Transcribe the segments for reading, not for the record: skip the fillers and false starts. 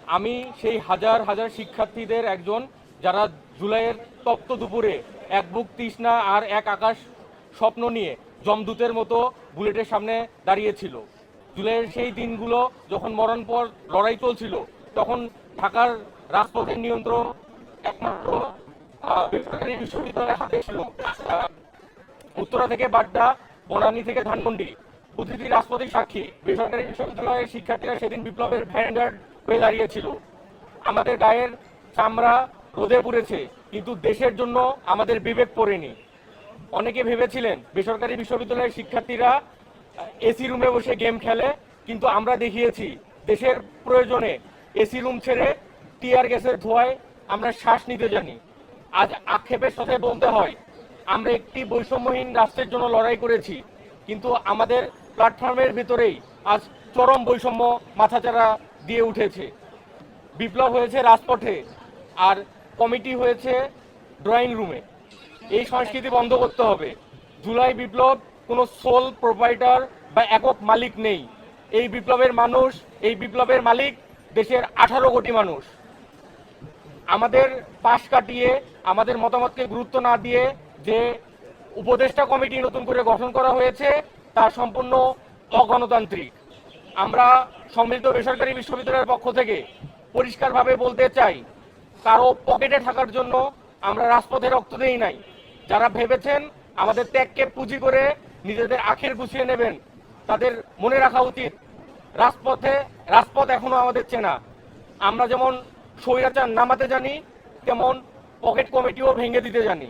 আমি সেই হাজার হাজার শিক্ষার্থীদের একজন, যারা জুলাইয়ের তপ্ত দুপুরে এক বুক তৃষ্ণা আর এক আকাশ স্বপ্ন নিয়ে যমদূতের মতো বুলেটের সামনে দাঁড়িয়েছিল। জুলাইয়ের সেই দিনগুলো যখন মরণপর লড়াই চলছিল, তখন ঢাকার রাজপথের নিয়ন্ত্রণ একমাত্র বেসরকারি বিশ্ববিদ্যালয়ের হাতে ছিল। উত্তরা থেকে বাড্ডা, বনানী থেকে ধানমন্ডি, প্রতিটি রাজপথের সাক্ষী বেসরকারি বিশ্ববিদ্যালয়ের শিক্ষার্থীরা সেদিন বিপ্লবের ভ্যানগার্ড হয়ে দাঁড়িয়েছিল। আমাদের গায়ের চামড়া রোদে পুড়েছে, কিন্তু দেশের জন্য আমাদের বিবেক পড়েনি। অনেকে ভেবেছিলেন বেসরকারি বিশ্ববিদ্যালয়ের শিক্ষার্থীরা এসি রুমে বসে গেম খেলে, কিন্তু আমরা দেখিয়েছি দেশের প্রয়োজনে এসি রুম ছেড়ে টিয়ার গ্যাসের ধোঁয়ায় আমরা শ্বাস নিতে জানি। আজ আক্ষেপের সাথে বলতে হয়, আমরা একটি বৈষম্যহীন রাষ্ট্রের জন্য লড়াই করেছি, কিন্তু আমাদের প্ল্যাটফর্মের ভিতরেই আজ চরম বৈষম্য মাথাচাড়া দিয়ে উঠেছে। বিপ্লব হয়েছে রাজপথে, আর কমিটি হয়েছে ড্রয়িং রুমে। এই সংস্কৃতি বন্ধ করতে হবে। জুলাই বিপ্লব কোনো সোল প্রোপাইটার বা একক মালিক নেই। এই বিপ্লবের মানুষ, এই বিপ্লবের মালিক দেশের 18 কোটি মানুষ। আমাদের পাশ কাটিয়ে, আমাদের মতামতকে গুরুত্ব না দিয়ে যে উপদেষ্টা কমিটি নতুন করে গঠন করা হয়েছে, তা সম্পূর্ণ অগণতান্ত্রিক। আমরা সম্মিলিত বেসরকারি বিশ্ববিদ্যালয়ের পক্ষ থেকে পরিষ্কারভাবে বলতে চাই, কারো পকেটে থাকার জন্য আমরা রাজপথে রক্ত দেই নাই। যারা ভেবেছেন আমাদের ত্যাগকে পুঁজি করে নিজেদের আখের গুছিয়ে নেবেন, তাদের মনে রাখা উচিত রাজপথ এখনো আমাদের চেনা। আমরা যেমন স্বৈরাচার নামাতে জানি, তেমন পকেট কমিটিও ভেঙে দিতে জানি।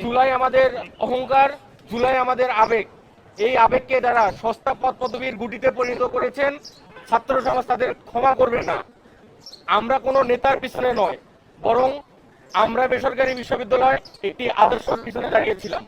জুলাই আমাদের অহংকার, জুলাই আমাদের আবেগ। এই আবেগকে যারা সস্তা পদ পদবীর গুটিতে পরিণত করেছেন, ছাত্র সমাজ তাদের ক্ষমা করবে না। আমরা কোনো নেতার পিছনে নয়, বরং আমরা বেসরকারি বিশ্ববিদ্যালয় একটি আদর্শের পিছনে দাঁড়িয়েছিলাম।